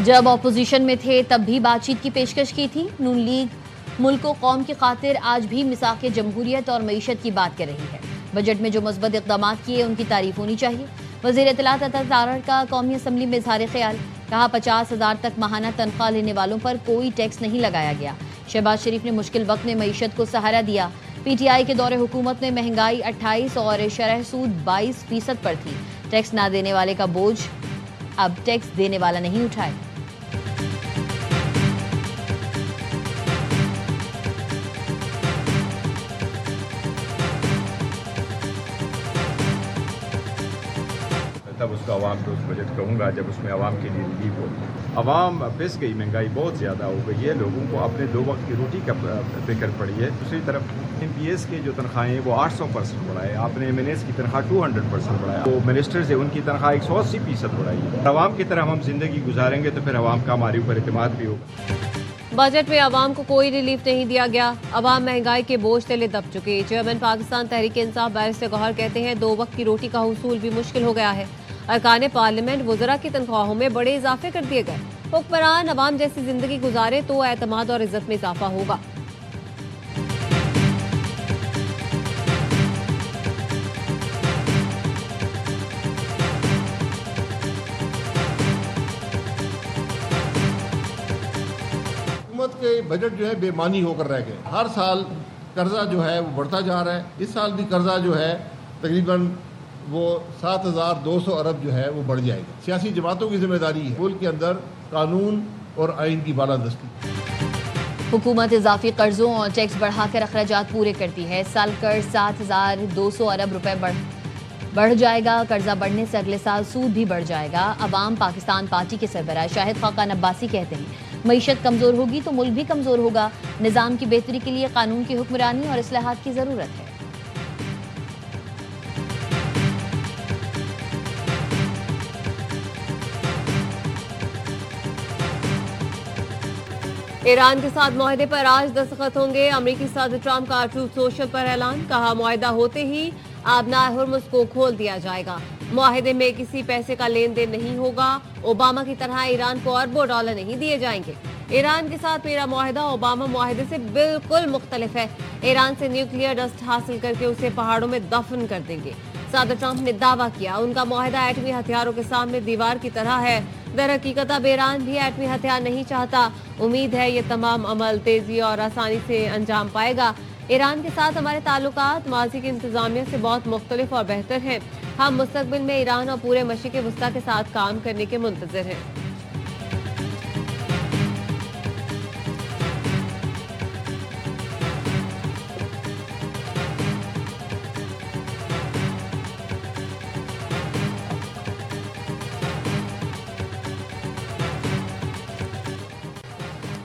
जब ऑपोजिशन में थे तब भी बातचीत की पेशकश की थी। नून लीग मुल्क व कौम की खातिर आज भी मिसाक़ जमहूरियत और मईशत की बात कर रही है। बजट में जो मुस्बत इक़दामात किए उनकी तारीफ होनी चाहिए। वज़ीर इत्तलात अता तारड़ का कौमी असम्बली में इज़हार ख्याल, कहा 50,000 तक माहाना तनख्वाह लेने वालों पर कोई टैक्स नहीं लगाया गया। शहबाज शरीफ ने मुश्किल वक्त में मईशत को सहारा दिया। PTI के दौरे हुकूमत में महंगाई 28 और शरह सूद 22% पर थी। टैक्स ना देने वाले का बोझ अब टैक्स देने वाला नहीं उठाए। तब उसको आवाम को उस बजट कहूँगा जब उसमें आवाम के लिए रिलीफ हो। आवाम पिस गई, महंगाई बहुत ज़्यादा हो गई है, लोगों को अपने 2 वक्त की रोटी का फिक्र पड़ी है। दूसरी तरफ MPS के जो तनख्वाहें वो 800% बढ़ाए, आपने MNS की तनख्वाह 200% बढ़ाया, तो मिनिस्टर्स है उनकी तनख्वाह 180% बढ़ाई है। आवाम की तरह हम जिंदगी गुजारेंगे तो फिर आवाम का हमारे ऊपर एतमाद भी होगा। बजट में आवाम को कोई रिलीफ नहीं दिया गया। आवाम महंगाई के बोझ तले दब चुके। चेयरमैन पाकिस्तान तहरीक इंसाफ बैरिस्टर गौहर कहते हैं 2 वक्त की रोटी का हुसूल भी मुश्किल हो गया है। अरकान पार्लियामेंट वज़रा की तनख्वाहों में बड़े इजाफे कर दिए गए। हुक्मरान अवाम जैसी जिंदगी गुजारे तो एतमाद और इज्जत में इजाफा होगा। हुकूमत के बजट जो है बेमानी होकर रह गए। हर साल कर्जा जो है वो बढ़ता जा रहा है। इस साल भी कर्जा जो है तकरीबन वो 7,200 अरब जो है वो बढ़ जाएगा। सियासी जमातों की जिम्मेदारी है मुल्क के अंदर कानून और आइन की बालादस्ती। हुकूमत इजाफी कर्जों और टैक्स बढ़ाकर अखराजात पूरे करती है। इस साल कर्ज 7,200 अरब रुपए बढ़ जाएगा। कर्जा बढ़ने से अगले साल सूद भी बढ़ जाएगा। अवाम पाकिस्तान पार्टी के सरबराह शाहिद खाकान अब्बासी कहते हैं मईशत कमजोर होगी तो मुल्क भी कमजोर होगा। निजाम की बेहतरी के लिए कानून की हुक्मरानी और इस्लाहात की जरूरत है। ईरान के साथ मुआहदे पर आज दस्तखत होंगे। अमरीकी सदर ट्रंप का ट्रूथ सोशल पर ऐलान, कहा मुआहदा होते ही आबना हुर्मुज़ को खोल दिया जाएगा। मुआहदे में किसी पैसे का लेन देन नहीं होगा। ओबामा की तरह ईरान को अरबों डॉलर नहीं दिए जाएंगे। ईरान के साथ मेरा मुआहदा ओबामा मुआहदे से बिल्कुल मुख्तलिफ है। ईरान से न्यूक्लियर डस्ट हासिल करके उसे पहाड़ों में दफन कर देंगे। सदर ट्रंप ने दावा किया उनका मुआहदा एटमी हथियारों के सामने दीवार की तरह है। दरहकीकत अब ईरान भी एटमी हथियार नहीं चाहता। उम्मीद है ये तमाम अमल तेजी और आसानी से अंजाम पाएगा। ईरान के साथ हमारे ताल्लुकात माजी की इंतजामिया से बहुत मुख्तलिफ और बेहतर हैं। हम मुस्तकबिल में ईरान और पूरे मशरिक़ वस्ता के साथ काम करने के मुंतज़िर हैं।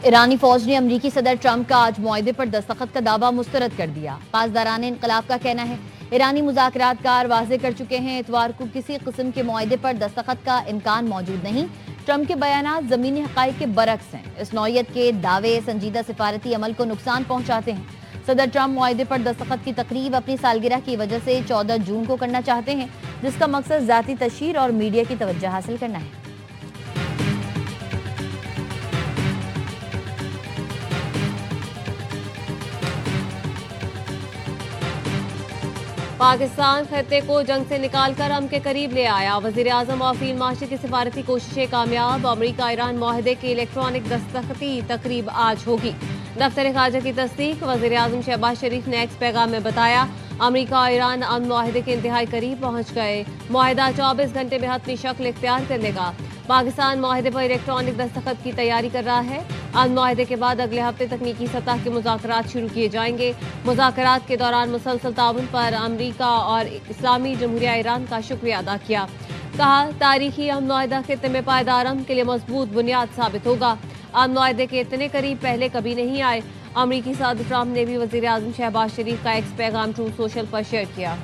ईरानी फौज ने अमरीकी सदर ट्रंप का आज मुआहदे पर दस्तखत का दावा मुस्तरद कर दिया। पासदारान इनकलाब का कहना है ईरानी मुज़ाकरातकार वाज़े कर चुके हैं इतवार को किसी किस्म के मुआहदे पर दस्तखत का इम्कान मौजूद नहीं। ट्रंप के बयानात ज़मीनी हक़ाइक़ के बरक्स हैं। इस नौइयत के दावे संजीदा सिफारती अमल को नुकसान पहुँचाते हैं। सदर ट्रंप मुआहदे पर दस्तखत की तकरीब अपनी सालगिरह की वजह से 14 जून को करना चाहते हैं, जिसका मकसद ज़ाती तशहीर और मीडिया की तवज्जो हासिल करना है। पाकिस्तान खत्ते को जंग से निकालकर अमन के करीब ले आया। वज़ीर आज़म और फील्ड मार्शल की सिफारती कोशिशें कामयाब। अमरीका ईरान मुआहदे की इलेक्ट्रॉनिक दस्तखती तकरीब आज होगी। दफ्तर खारजा की तस्दीक। वज़ीर आज़म शहबाज शरीफ ने एक्स पैगाम में बताया अमरीका और ईरान अमन मुआहदे के इंतहाई करीब पहुंच गए। मुआहदा 24 घंटे में हतमी शक्ल इख्तियार कर लेगा। पाकिस्तान मुआहदे पर इलेक्ट्रॉनिक दस्तखत की तैयारी कर रहा है। अमन मुआहदे के बाद अगले हफ्ते तकनीकी सतह के मुज़ाकरात शुरू किए जाएंगे। मुज़ाकरात के दौरान मुसलसल ताउन पर अमरीका और इस्लामी जमहूरिया ईरान का शुक्रिया अदा किया। कहा तारीखी अमन मुआहदा खित्ते में पायदार अमन के लिए मजबूत बुनियाद साबित होगा। अमन मुआहदे के इतने करीब पहले कभी नहीं आए। अमरीकी सदर ट्रंप ने भी वज़ीर आज़म शहबाज शरीफ का एक्स पैगाम ट्रूथ सोशल पर शेयर किया।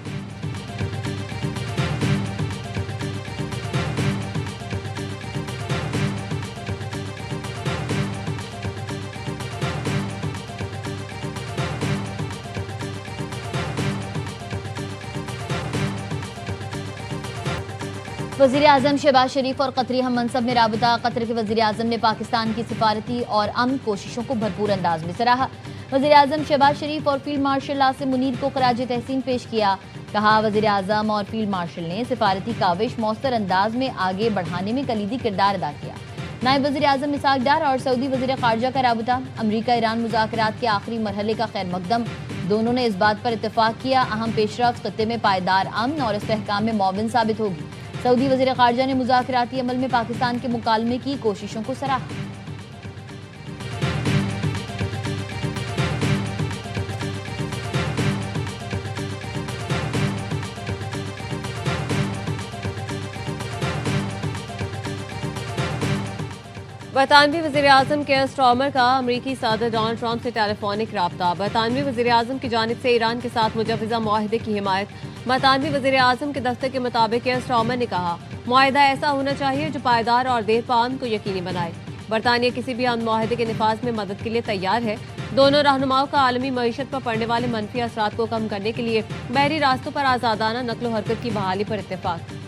वज़ीर आज़म शहबाज शरीफ और कतरी हम मनसब में राबता। कतर के वज़ीर आज़म ने पाकिस्तान की सिफारती और अमन कोशिशों को भरपूर अंदाज में सराहा। वज़ीर आज़म शहबाज शरीफ और फील्ड मार्शल आसिम मुनीर को खराज तहसीन पेश किया। कहा, वज़ीर आज़म और फील्ड मार्शल ने सिफारती काविश मौसर अंदाज में आगे बढ़ाने में कलीदी किरदार अदा किया। नायब वज़ीर आज़म इसाक डार और सऊदी वज़ीर ख़ारजा का राबता। अमरीका ईरान मुज़ाकरात के आखिरी मरहले का खैर मकदम। दोनों ने इस बात पर इत्तेफाक किया अहम पेशरफ्त खत्ते में पायदार अमन और इस्तेहकाम में मुआविन साबित होगी। सऊदी वज़ीर ख़ारजा ने मुज़ाकराती अमल में पाकिस्तान के मुकालमे की कोशिशों को सराहा। बरतानवी वज़ीर आज़म केयर स्टार्मर का अमरीकी सदर डोनाल्ड ट्रंप से टेलीफोनिक राब्ता। बरतानवी वज़ीर आज़म की जानिब से ईरान के साथ मुजवज़ा मुआहदे की हिमायत। बरतानवी वज़ीर आज़म के दफ्तर के मुताबिक केयर स्टार्मर ने कहा, मुआहदा ऐसा होना चाहिए जो पायदार और देरपा अमन को यकीनी बनाए। बरतानिया किसी भी अमन मुआहदे के निफाज में मदद के लिए तैयार है। दोनों रहनुमाओं का आलमी मईशत पर पड़ने वाले मनफी असरात को कम करने के लिए बहरी रास्तों पर आज़ादाना नकलो हरकत की बहाली पर इत्तेफाक।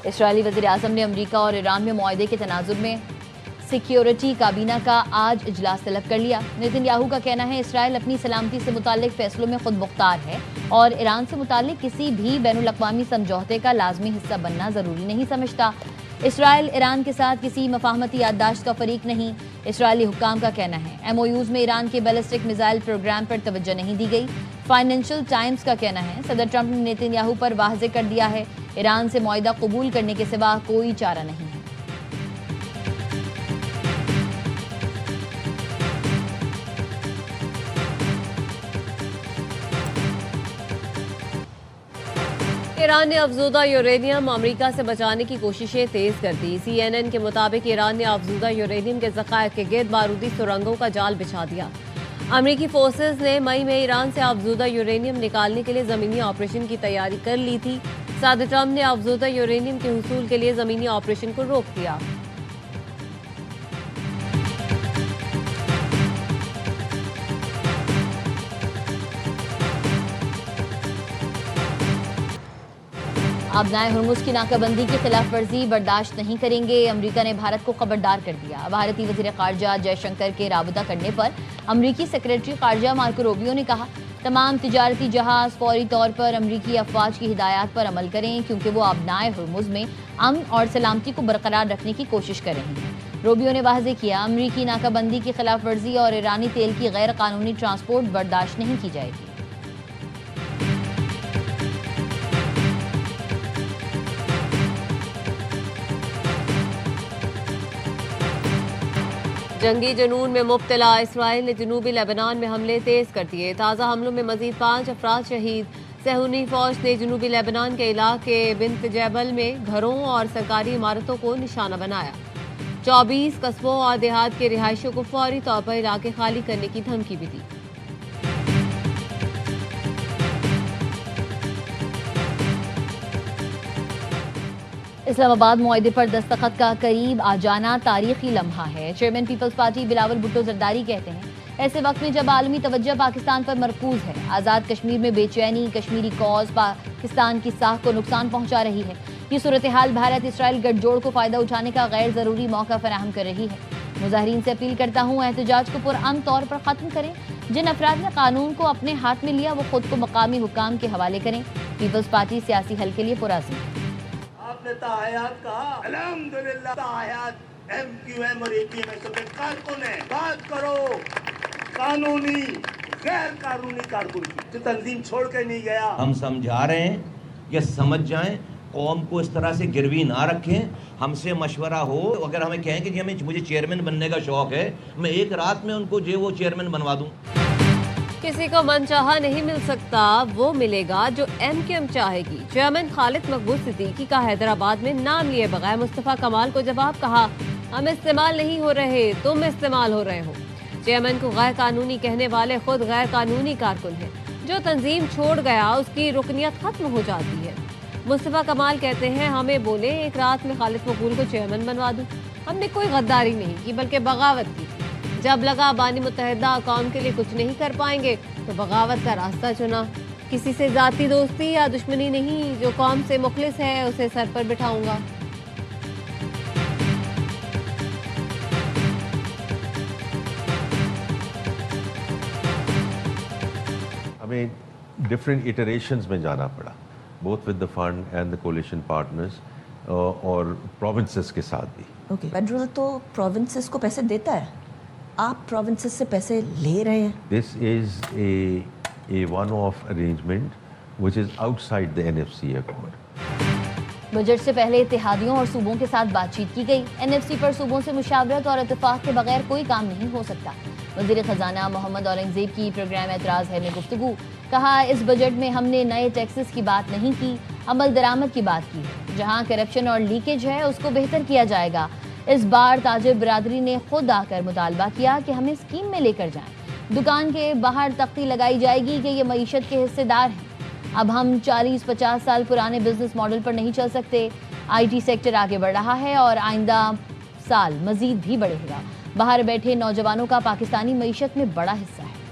इसराइली वज़ीर आज़म ने अमरीका और ईरान में मुआहदे के तनाजुर में सिक्योरिटी काबीना का आज इजलास तलब कर लिया। नेतन्याहू का कहना है, इसराइल अपनी सलामती से मुताल्लिक फैसलों में खुद मुख्तार है और ईरान से मुताल्लिक किसी भी बैनुल अक़वामी समझौते का लाजमी हिस्सा बनना ज़रूरी नहीं समझता। इसराइल ईरान के साथ किसी मफाहमती याददाश्त का फरीक नहीं। इसराइली हुक्काम का कहना है, MOUs में ईरान के बैलिस्टिक मिसाइल प्रोग्राम पर तवज्जो नहीं दी गई। फाइनेंशियल टाइम्स का कहना है, सदर ट्रंप ने नेतन्याहू पर वाज़ेह कर दिया है, ईरान से मुआहदा कबूल करने के सिवा कोई चारा नहीं है। ईरान ने अफजूदा यूरेनियम अमेरिका से बचाने की कोशिशें तेज कर दी। CNN के मुताबिक ईरान ने अफजूदा यूरेनियम के ज़खायर के गिर्द बारूदी सुरंगों का जाल बिछा दिया। अमेरिकी फोर्सेज ने मई में ईरान से अफजूदा यूरेनियम निकालने के लिए ज़मीनी ऑपरेशन की तैयारी कर ली थी। सदर ट्रंप ने अफजूदा यूरेनियम के हुसूल के लिए ज़मीनी ऑपरेशन को रोक दिया। आबनाए हुर्मुज़ की नाकाबंदी की खिलाफ वर्जी बर्दाश्त नहीं करेंगे। अमरीका ने भारत को खबरदार कर दिया। भारतीय वज़ीर ख़ारजा जयशंकर के राबता करने पर अमरीकी सेक्रेटरी ख़ारजा मार्को रूबियो ने कहा, तमाम तिजारती जहाज़ फौरी तौर पर अमरीकी अफवाज की हिदायत पर अमल करें क्योंकि वो आबनाए हुर्मुज़ में अमन और सलामती को बरकरार रखने की कोशिश कर रहे हैं। रूबियो ने वाज़ेह किया, अमरीकी नाकाबंदी की खिलाफ वर्जी और ईरानी तेल की गैर कानूनी ट्रांसपोर्ट बर्दाश्त नहीं की जाएगी। जंगी जुनून में मुब्तला इसराइल ने जनूबी लेबनान में हमले तेज कर दिए। ताज़ा हमलों में मजीद 5 अफराद शहीद। सहूनी फौज ने जनूबी लेबनान के इलाके बिन्त जैबल में घरों और सरकारी इमारतों को निशाना बनाया। 24 कस्बों और देहात के रिहायशियों को फौरी तौर पर इलाके खाली करने की धमकी भी दी। इस्लामाबाद मुआहदे पर दस्तखत का करीब आ जाना तारीखी लम्हा है। Chairman peoples party Bilawal Bhutto Zardari कहते हैं, ऐसे वक्त में जब आलमी तवज्जो पाकिस्तान पर मरकूज है, आज़ाद कश्मीर में बेचैनी कश्मीरी कौज पाकिस्तान की साख को नुकसान पहुंचा रही है। ये सूरत हाल भारत इसराइल गठजोड़ को फ़ायदा उठाने का गैर ज़रूरी मौका फराहम कर रही है। मुजाहिरीन से अपील करता हूँ, एहतजाज को पुरअमन तौर पर ख़त्म करें। जिन अफराद ने कानून को अपने हाथ में लिया वो खुद को मकामी हुक्काम के हवाले करें। पीपल्स पार्टी सियासी हल के लिए पुरअज़्म है। आपने ताहयात कहा, अल्हम्दुलिल्लाह ताहयात MQM और APMS के कारकुन है। बात करो कानूनी गैर कानूनी कारकुन की, जो तंजीम छोड़ के नहीं गया। हम समझा रहे हैं कि समझ जाएं, कौम को इस तरह से गिरवी ना रखें। हमसे मशवरा हो, अगर हमें कहें कि जी मुझे चेयरमैन बनने का शौक है, मैं एक रात में उनको जो वो चेयरमैन बनवा दूं। किसी को मनचाहा नहीं मिल सकता, वो मिलेगा जो MQM चाहेगी। चेयरमैन खालिद मकबूल सिद्दीकी का हैदराबाद में नाम लिए बगैर मुस्तफ़ा कमाल को जवाब, कहा हम इस्तेमाल नहीं हो रहे, तुम इस्तेमाल हो रहे हो। चेयरमैन को गैर कानूनी कहने वाले खुद गैर कानूनी कारकुन हैं। जो तंजीम छोड़ गया उसकी रुकनियत खत्म हो जाती है। मुस्तफ़ा कमाल कहते हैं, हमें बोले एक रात में खालिद मकबूल को चेयरमैन बनवा दूं। हमने कोई गद्दारी नहीं की बल्कि बगावत की थी। जब लगा बानी मुत्तहिदा कौम के लिए कुछ नहीं कर पाएंगे तो बगावत का रास्ता चुना। किसी से जाती दोस्ती या दुश्मनी नहीं, जो कौम से मुखलिस है उसे सर पर बिठाऊंगा। हमें डिफरेंट इटरेशंस में जाना पड़ा, both with the fund and the coalition partners और प्रोविंसेस के साथ भी। ओके, फेडरल तो प्रोविंसेस को पैसे देता है, आप प्रोविंसेस से पैसे ले रहे हैं। This is a one of arrangement which is outside the NFC accord. Budget से पहले इत्तेहादियों और सूबों के साथ बातचीत की गई। एनएफसी पर सूबों से मुशावरत और इत्तेफाक के बगैर कोई काम नहीं हो सकता। वज़ीर ख़जाना मोहम्मद औरंगज़ेब की प्रोग्राम एतराज़ है में गुफ्तगू। कहा, इस बजट में हमने नए टैक्सेस की बात नहीं की, अमल दरामद की बात की है। जहाँ करप्शन और लीकेज है उसको बेहतर किया जाएगा। इस बार ताजिर बिरादरी ने खुद आकर मुतालबा किया कि हमें स्कीम में लेकर जाएं। दुकान के बाहर तख्ती लगाई जाएगी कि ये मईशत के हिस्सेदार हैं। अब हम 40-50 साल पुराने बिजनेस मॉडल पर नहीं चल सकते। IT सेक्टर आगे बढ़ रहा है और आइंदा साल मजीद भी बढ़ेगा। बाहर बैठे नौजवानों का पाकिस्तानी मईशत में बड़ा हिस्सा है।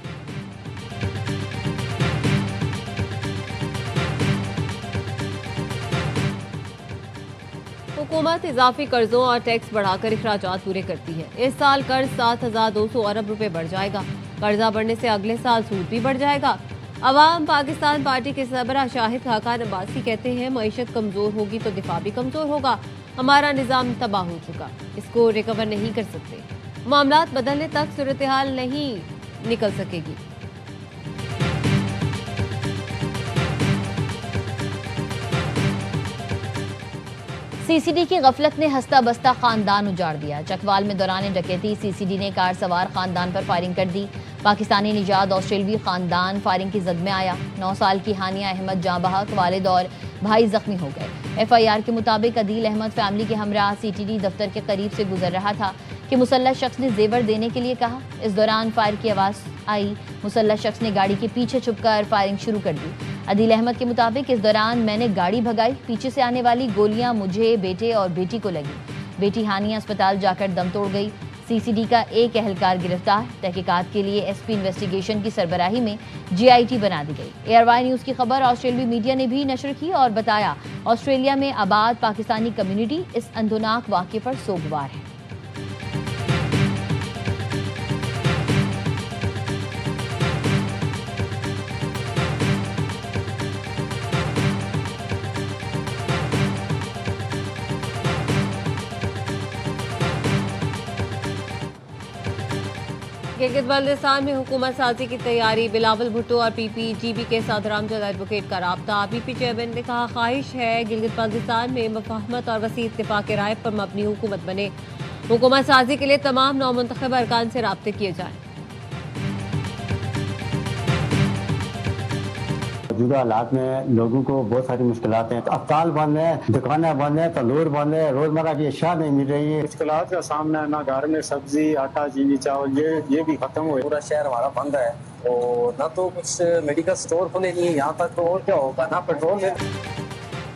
हुकूमत इजाफी कर्जों और टैक्स बढ़ाकर अखराजात पूरे करती है। इस साल कर्ज 7,200 अरब रुपए बढ़ जाएगा। कर्जा बढ़ने से अगले साल सूद भी बढ़ जाएगा। अवाम पाकिस्तान पार्टी के सरबराह शाहिद खाकान अब्बासी कहते हैं, मईशत कमजोर होगी तो दिफा भी कमजोर होगा। हमारा निज़ाम तबाह हो चुका, इसको रिकवर नहीं कर सकते। मामलात बदलने तक सूरत हाल नहीं निकल सकेगी। CCD की गफलत ने हस्ता बस्ता खानदान उजाड़ दिया। चकवाल में दौरान डकैती CCD ने कार सवार खानदान पर फायरिंग कर दी। पाकिस्तानी निजात ऑस्ट्रेलवी खानदान फायरिंग की जद में आया। 9 साल की हानिया अहमद जाँ बहक, वालिद और भाई जख्मी हो गए। FIR के मुताबिक अदील अहमद फैमिली के हमरा CTD दफ्तर के करीब से गुजर रहा था कि मुसल्लह शख्स ने जेवर देने के लिए कहा। इस दौरान फायर की आवाज़ आई। मुसल्लह शख्स ने गाड़ी के पीछे छुपकर फायरिंग शुरू कर दी। अदील अहमद के मुताबिक इस दौरान मैंने गाड़ी भगाई, पीछे से आने वाली गोलियां मुझे, बेटे और बेटी को लगी। बेटी हानिया अस्पताल जाकर दम तोड़ गई। CCD का एक एहलकार गिरफ्तार। तहकीकात के लिए SP इन्वेस्टिगेशन की सरबराही में GIT बना दी गई। ARY न्यूज़ की खबर ऑस्ट्रेलियाई मीडिया ने भी नशर की और बताया, ऑस्ट्रेलिया में आबाद पाकिस्तानी कम्युनिटी इस अंधोनाक वाक़े पर सोगवार है। गिलगित बल्तिस्तान में हुकूमत साजी की तैयारी। बिलावल भुट्टो और PPTB के साथ रामजद एडवोकेट का राब्ता। PP चेयरमैन ने कहा, ख्वाहिश है गिलगित बल्तिस्तान में मफाहमत और वसी इत्तेफाक राय पर मबनी हुकूमत बने। हुकूमत साजी के लिए तमाम नौमुंतखब अरकान से राब्ते किए जाएं। मौजूदा हालात में लोगों को बहुत सारी मुश्किलात हैं। अस्पताल बंद है, दुकानें बंद है, तंदूर बंद है, रोजमर्रा की अशिया नहीं मिल रही है। मुश्किलात का सामना है, ना घर में सब्जी, आटा, चीनी, चावल ये भी खत्म हुए। पूरा शहर हमारा बंद है और ना तो कुछ मेडिकल स्टोर खुले नहीं है यहाँ तक, तो और क्या होगा, ना पेट्रोल है।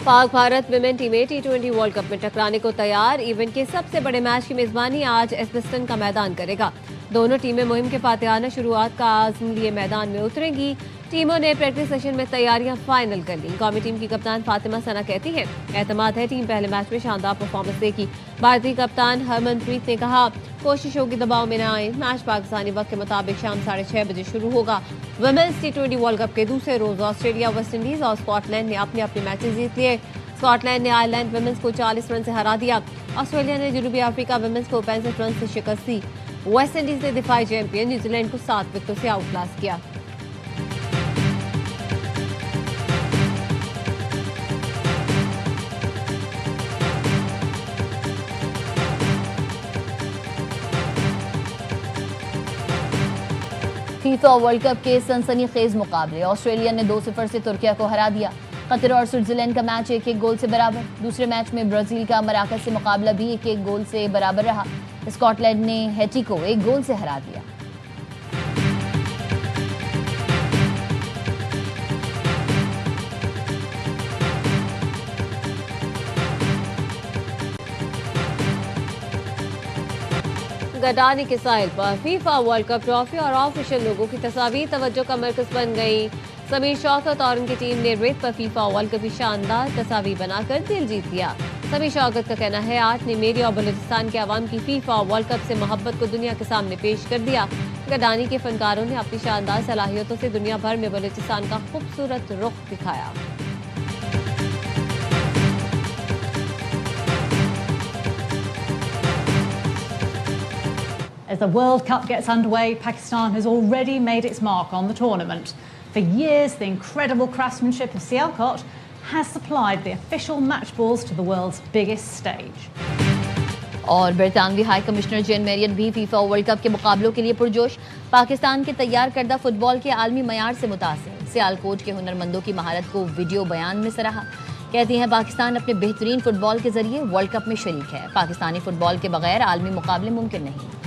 पाक भारत विमेन टीमें T20 वर्ल्ड कप में टकराने को तैयार। इवेंट के सबसे बड़े मैच की मेजबानी आज एस्बेस्टन का मैदान करेगा। दोनों टीमें मुहिम के फातिहाना शुरुआत का आज़म लिए मैदान में उतरेंगी। टीमों ने प्रैक्टिस सेशन में तैयारियां फाइनल कर ली। कौमी टीम की कप्तान फातिमा सना कहती हैं, एतमाद है टीम पहले मैच में शानदार परफॉर्मेंस देगी। भारतीय कप्तान हरमनप्रीत ने कहा, कोशिश होगी दबाव में न आए। मैच पाकिस्तानी वक्त के मुताबिक शाम 6:30 बजे शुरू होगा। वुमेन्स T20 वर्ल्ड कप के दूसरे रोज ऑस्ट्रेलिया, वेस्ट इंडीज और स्कॉटलैंड ने अपने अपने मैचेस जीत लिए। स्कॉटलैंड ने आयरलैंड वुमेन्स को 40 रन से हरा दिया। ऑस्ट्रेलिया ने जनूबी अफ्रीका वुमेन्स को 65 रन से शिकस्त दी। वेस्ट इंडीज ने दिफाई चैंपियन न्यूजीलैंड को 7 विकेटों से आउटक्लास किया। फीफा वर्ल्ड कप के सनसनीखेज मुकाबले। ऑस्ट्रेलिया ने 2-0 से तुर्किया को हरा दिया। कतर और स्विट्जरलैंड का मैच 1-1 गोल से बराबर। दूसरे मैच में ब्राजील का मराकज से मुकाबला भी 1-1 गोल से बराबर रहा। स्कॉटलैंड ने हैटी को 1 गोल से हरा दिया। गडानी के साहिल पर फीफा वर्ल्ड कप ट्रॉफी और ऑफिशियल लोगों की तस्वीर तवज्जो का मरकज बन गई। समीर शौकत और उनकी टीम ने रेत पर फीफा वर्ल्ड कप की शानदार तस्वीर बनाकर दिल जीत लिया। समीर शौकत का कहना है, आज ने मेरी और बलूचिस्तान के अवाम की फीफा वर्ल्ड कप से मोहब्बत को दुनिया के सामने पेश कर दिया। गडानी के फनकारों ने अपनी शानदार सलाहियतों से दुनिया भर में बलूचिस्तान का खूबसूरत रुख दिखाया। As the World Cup gets underway, Pakistan has already made its mark on the tournament. For years, the incredible craftsmanship of Sialkot has supplied the official match balls to the world's biggest stage. और बरतानवी high commissioner जेन Marriott भी FIFA world cup के मुकाबलों के लिए पुरजोश। पाकिस्तान के तैयार करदा football के आलमी मयार से मुतासिर। सियालकोट के हुनरमंदों की महारत को वीडियो बयान में सराहा। कहती हैं, पाकिस्तान अपने बेहतरीन फुटबॉल के जरिए वर्ल्ड कप में शरीक है। पाकिस्तानी फुटबॉल के बगैर आलमी मुकाबले मुमकिन नहीं।